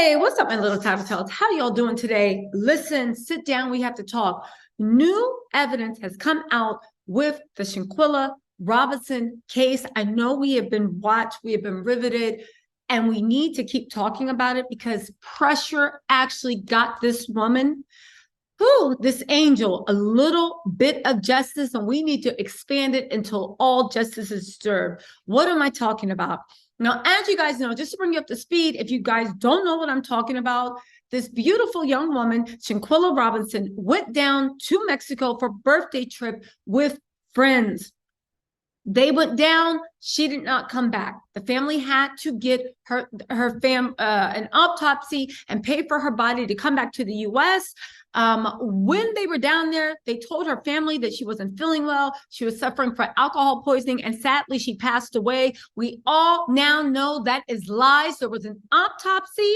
Hey, what's up, my little Tattle Tells? How y'all doing today? Listen, sit down. We have to talk. New evidence has come out with the Shanquella Robinson case. I know we have been watched, we have been riveted, and we need to keep talking about it because pressure actually got this woman, this angel, a little bit of justice, and we need to expand it until all justice is served. What am I talking about? Now, as you guys know, just to bring you up to speed, if you guys don't know what I'm talking about, this beautiful young woman, Shanquella Robinson, went down to Mexico for a birthday trip with friends. They went down. She did not come back. The family had to get an autopsy and pay for her body to come back to the U.S. When they were down there, they told her family that she wasn't feeling well. She was suffering from alcohol poisoning, and sadly, she passed away. We all now know that is lies. There was an autopsy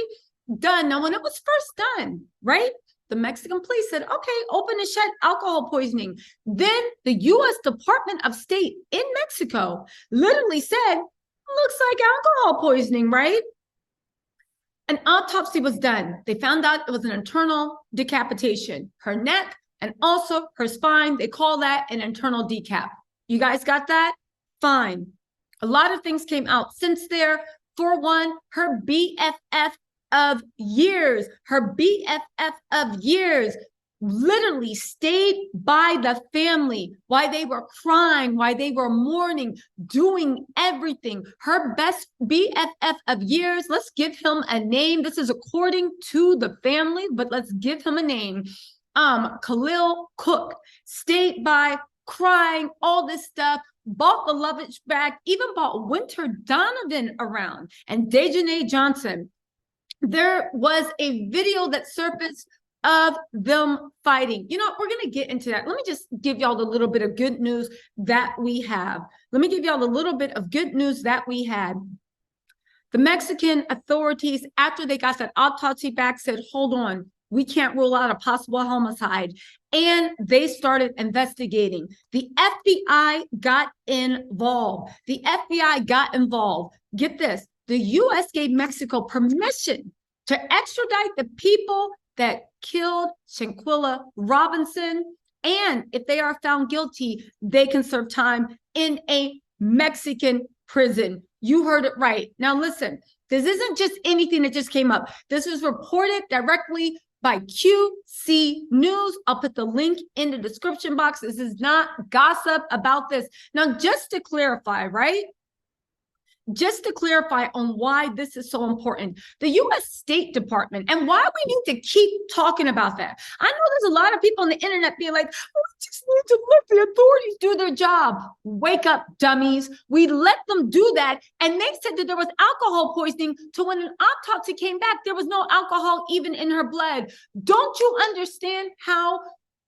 done. Now, when it was first done, right? The Mexican police said, okay, open and shut, alcohol poisoning. Then the U.S. Department of State in Mexico literally said, looks like alcohol poisoning, right? An autopsy was done. They found out it was an internal decapitation, her neck and also her spine. They call that an internal decap. You guys got that? Fine. A lot of things came out since there. For one, her BFF of years, literally stayed by the family while they were crying, while they were mourning, doing everything. Her best BFF of years, let's give him a name. This is according to the family, but let's give him a name. Khalil Cook stayed by, crying, all this stuff, bought the luggage back, even bought Winter Donovan around, and Dejanay Johnson. There was a video that surfaced of them fighting. You know, we're going to get into that. Let me just give y'all a little bit of good news that we have. Let me give y'all a little bit of good news that we had. The Mexican authorities, after they got that autopsy back, said, hold on, we can't rule out a possible homicide. And they started investigating. The FBI got involved. Get this. The U.S. gave Mexico permission to extradite the people that killed Shanquella Robinson. And if they are found guilty, they can serve time in a Mexican prison. You heard it right. Now, listen, this isn't just anything that just came up. This is reported directly by QC News. I'll put the link in the description box. This is not gossip about this. Now, just to clarify, right? Just to clarify on why this is so important, the U.S. State Department, and why we need to keep talking about that. I know there's a lot of people on the internet being like, oh, we just need to let the authorities do their job. Wake up, dummies. We let them do that. And they said that there was alcohol poisoning. So when an autopsy came back, there was no alcohol even in her blood. Don't you understand how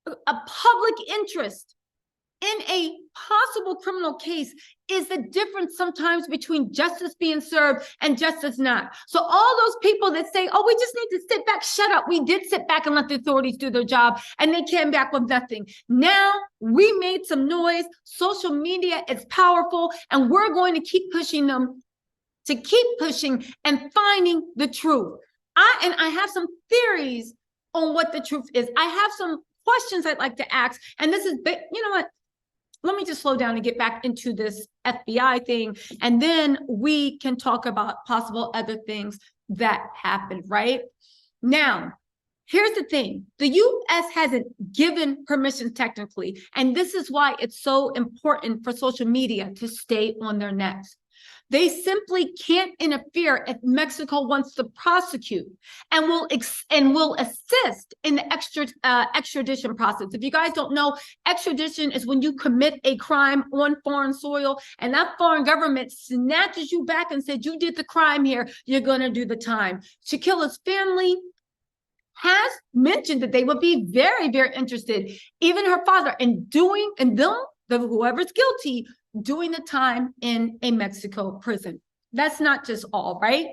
a public interest in a possible criminal case is the difference sometimes between justice being served and justice not? So all those people that say, oh, we just need to sit back, shut up. We did sit back and let the authorities do their job, and they came back with nothing. Now we made some noise. Social media is powerful, and we're going to keep pushing them to keep pushing and finding the truth. I have some theories on what the truth is. I have some questions I'd like to ask, and this is, you know what? Let me just slow down and get back into this FBI thing, and then we can talk about possible other things that happened, right? Now, here's the thing. The U.S. hasn't given permission technically, and this is why it's so important for social media to stay on their necks. They simply can't interfere if Mexico wants to prosecute, and will assist in the extradition process. If you guys don't know, extradition is when you commit a crime on foreign soil, and that foreign government snatches you back and said, you did the crime here, you're going to do the time. Shanquella's family has mentioned that they would be very, very interested, even her father, in doing, and them, whoever's guilty, doing the time in a Mexico prison. That's not just all, right?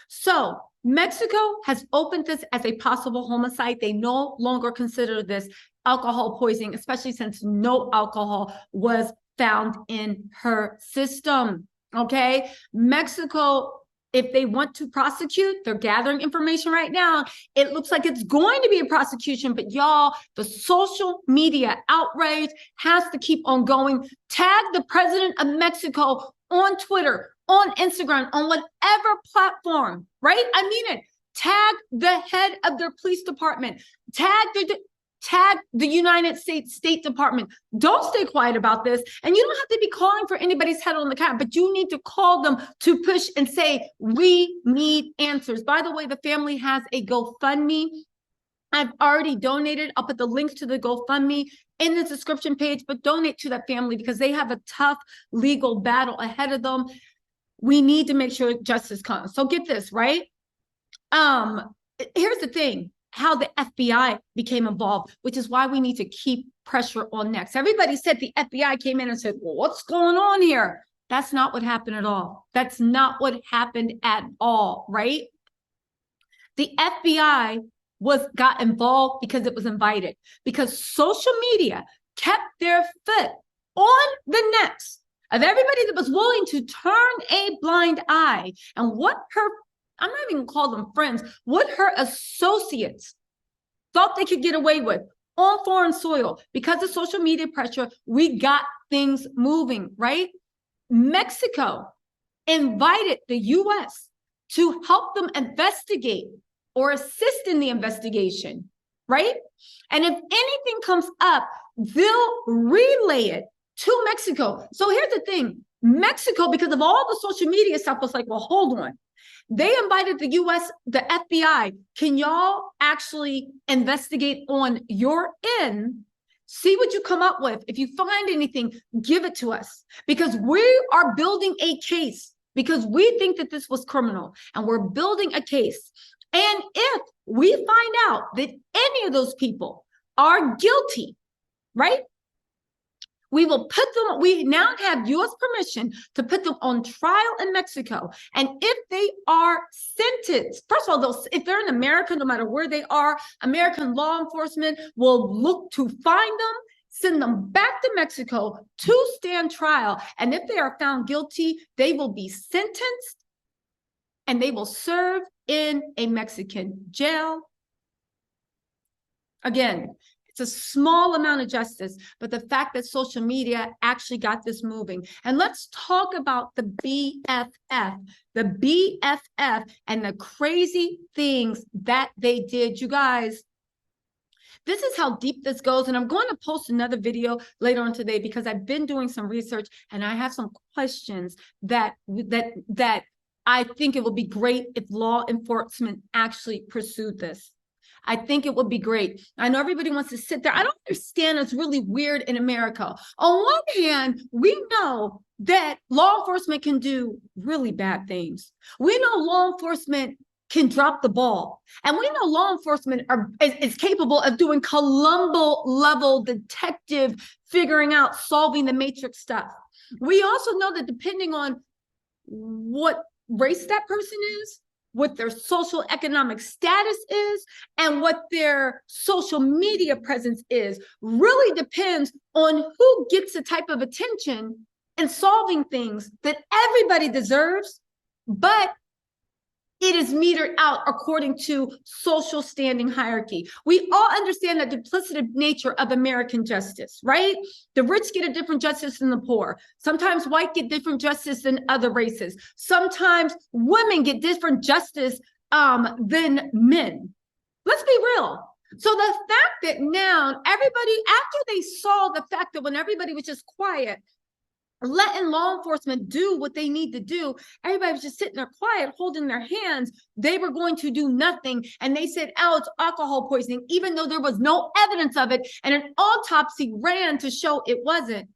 So Mexico has opened this as a possible homicide. They no longer consider this alcohol poisoning, especially since no alcohol was found in her system, okay? Mexico if they want to prosecute, they're gathering information right now. It looks like it's going to be a prosecution, but y'all, the social media outrage has to keep on going. Tag the president of Mexico on Twitter, on Instagram, on whatever platform, right? I mean it. Tag the head of their police department. Tag the United States State Department. Don't stay quiet about this. And you don't have to be calling for anybody's head on the camera, but you need to call them to push and say, we need answers. By the way, the family has a GoFundMe. I've already donated. I'll put the links to the GoFundMe in the description page, but donate to that family because they have a tough legal battle ahead of them. We need to make sure justice comes. So get this, right? Here's the thing. How the FBI became involved, which is why we need to keep pressure on next. Everybody said the FBI came in and said, well, what's going on here? That's not what happened at all. That's not what happened at all, right? The FBI got involved because it was invited, because social media kept their foot on the necks of everybody that was willing to turn a blind eye. And what I'm not even gonna call them friends, what her associates thought they could get away with on foreign soil. Because of social media pressure, we got things moving, right? Mexico invited the US to help them investigate or assist in the investigation, right? And if anything comes up, they'll relay it to Mexico. So here's the thing, Mexico, because of all the social media stuff, was like, well, hold on. They invited the US, the FBI, can y'all actually investigate on your end? See what you come up with. If you find anything, give it to us. Because we are building a case, because we think that this was criminal, and we're building a case. And if we find out that any of those people are guilty, right? We will put them, we now have US permission to put them on trial in Mexico. And if they are sentenced, first of all, if they're in America, no matter where they are, American law enforcement will look to find them, send them back to Mexico to stand trial. And if they are found guilty, they will be sentenced and they will serve in a Mexican jail. Again, it's a small amount of justice, but the fact that social media actually got this moving. And let's talk about the BFF and the crazy things that they did. You guys, this is how deep this goes. And I'm going to post another video later on today because I've been doing some research and I have some questions that I think it would be great if law enforcement actually pursued this. I think it would be great. I know everybody wants to sit there. I don't understand. It's really weird in America. On one hand, we know that law enforcement can do really bad things. We know law enforcement can drop the ball. And we know law enforcement is capable of doing Columbo level detective figuring out, solving the matrix stuff. We also know that depending on what race that person is, what their social economic status is, and what their social media presence is, really depends on who gets the type of attention in solving things that everybody deserves, but it is metered out according to social standing hierarchy. We all understand the duplicative nature of American justice, right? The rich get a different justice than the poor. Sometimes white get different justice than other races. Sometimes women get different justice than men. Let's be real. So the fact that now everybody, after they saw the fact that when everybody was just quiet, letting law enforcement do what they need to do, everybody was just sitting there quiet, holding their hands. They were going to do nothing. And they said, oh, it's alcohol poisoning, even though there was no evidence of it. And an autopsy ran to show it wasn't.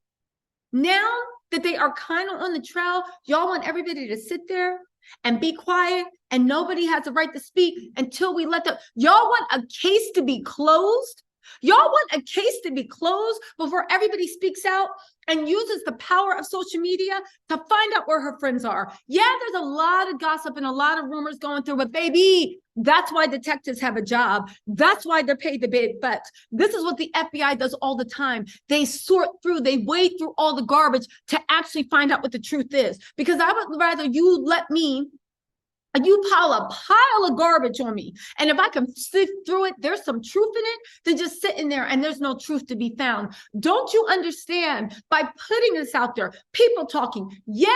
Now that they are kind of on the trail, y'all want everybody to sit there and be quiet, and nobody has the right to speak until we let them. Y'all want a case to be closed? Y'all want a case to be closed before everybody speaks out and uses the power of social media to find out where her friends are? Yeah, there's a lot of gossip and a lot of rumors going through, but baby, that's why detectives have a job. That's why they're paid the big bucks. This is what the FBI does all the time. They sort through, they wade through all the garbage to actually find out what the truth is. Because I would rather you let me You pile a pile of garbage on me. And if I can sift through it, there's some truth in it, then just sitting there and there's no truth to be found. Don't you understand? By putting this out there, people talking, yeah,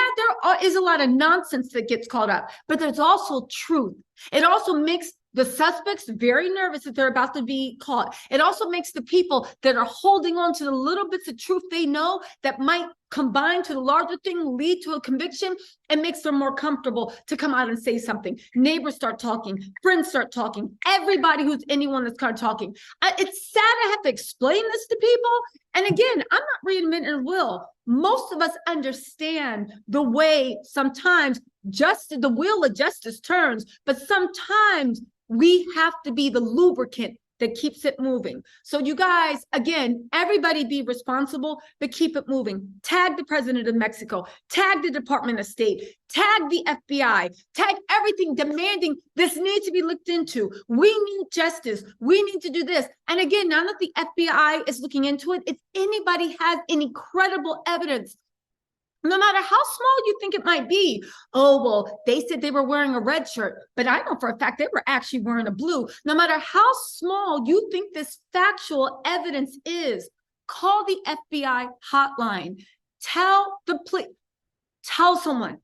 is a lot of nonsense that gets caught up, but there's also truth. It also makes the suspects very nervous that they're about to be caught. It also makes the people that are holding on to the little bits of truth they know that might combine to the larger thing, lead to a conviction, and makes them more comfortable to come out and say something. Neighbors start talking, friends start talking, everybody who's anyone that's kind of talking. It's sad I have to explain this to people. And again, I'm not reinventing the wheel. Most of us understand the way sometimes the wheel of justice turns, but sometimes we have to be the lubricant that keeps it moving. So you guys, again, everybody be responsible, but keep it moving. Tag the president of Mexico, tag the Department of State, tag the FBI, tag everything demanding this needs to be looked into. We need justice. We need to do this. And again, now that the FBI is looking into it, if anybody has any credible evidence, no matter how small you think it might be. Oh, well, they said they were wearing a red shirt, but I know for a fact they were actually wearing a blue. No matter how small you think this factual evidence is, call the FBI hotline. Tell someone,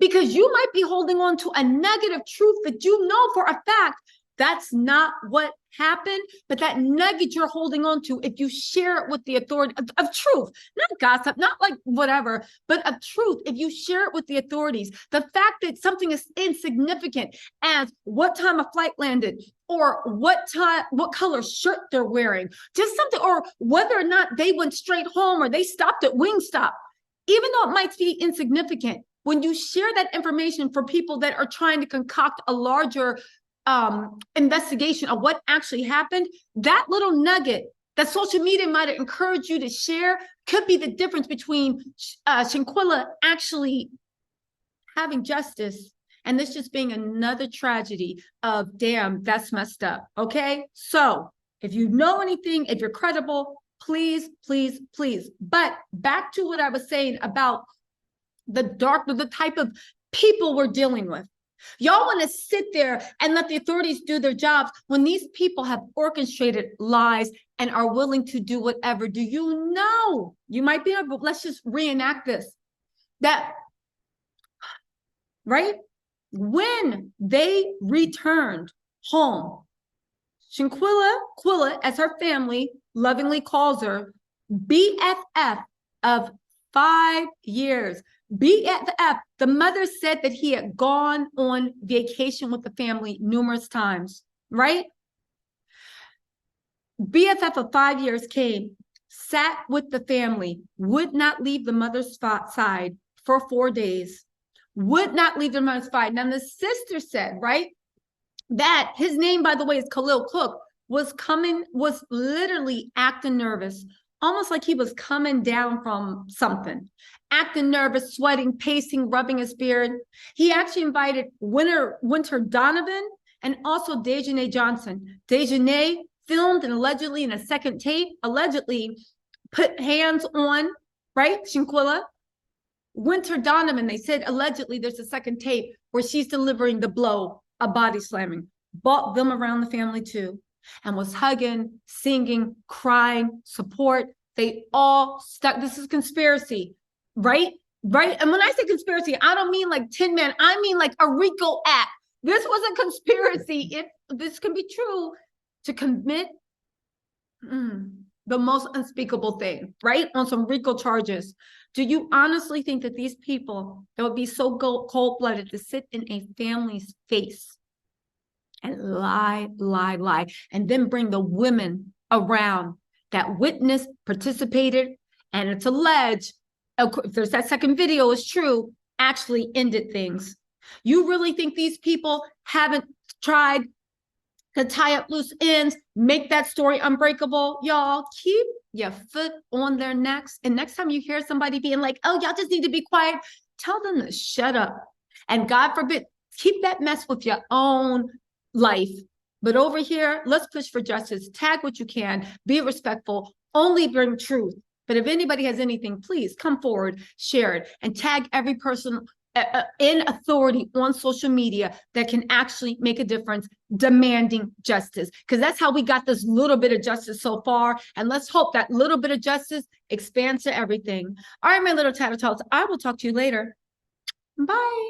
because you might be holding on to a negative truth that you know for a fact that's not what happened, but that nugget you're holding on to, if you share it with the authority of truth, not gossip, not like whatever, but of truth, if you share it with the authorities, the fact that something is insignificant as what time a flight landed, or what color shirt they're wearing, just something, or whether or not they went straight home or they stopped at Wingstop, even though it might be insignificant, when you share that information for people that are trying to concoct a larger investigation of what actually happened, that little nugget that social media might have encouraged you to share could be the difference between Shanquella actually having justice and this just being another tragedy of, damn, that's messed up. Okay, so if you know anything, if you're credible, please, please, please. But back to what I was saying about the type of people we're dealing with. Y'all want to sit there and let the authorities do their jobs when these people have orchestrated lies and are willing to do whatever. Do you know? You might be able, let's just reenact this. That, right? When they returned home, Shanquella, as her family lovingly calls her, BFF of 5 years. BFF, the mother said that he had gone on vacation with the family numerous times, right? BFF of 5 years came, sat with the family, would not leave the mother's side for 4 days, would not leave the mother's side. Now the sister said, right, that his name, by the way, is Khalil Cook, was literally acting nervous, almost like he was coming down from something, acting nervous, sweating, pacing, rubbing his beard. He actually invited Winter Donovan and also Dejanay Johnson. Dejanay filmed and allegedly in a second tape, allegedly put hands on, right, Shanquella. Winter Donovan, they said allegedly there's a second tape where she's delivering the blow, a body slamming, brought them around the family too, and was hugging, singing, crying, support. They all stuck. This is conspiracy, right? Right. And when I say conspiracy, I don't mean like Tin Man. I mean like a RICO act. This was a conspiracy. If this can be true, to commit the most unspeakable thing, right? On some RICO charges. Do you honestly think that these people that would be so cold-blooded to sit in a family's face and lie, and then bring the women around that witnessed, participated, and it's alleged, if there's that second video is true, actually ended things? You really think these people haven't tried to tie up loose ends, make that story unbreakable? Y'all keep your foot on their necks. And next time you hear somebody being like, oh, y'all just need to be quiet, tell them to shut up. And God forbid, keep that mess with your own life. But over here, let's push for justice. Tag what you can, be respectful, only bring truth. But if anybody has anything, please come forward, share it, and tag every person in authority on social media that can actually make a difference, demanding justice, because that's how we got this little bit of justice so far. And let's hope that little bit of justice expands to everything. All right, my little Tattle Tells, I will talk to you later. Bye.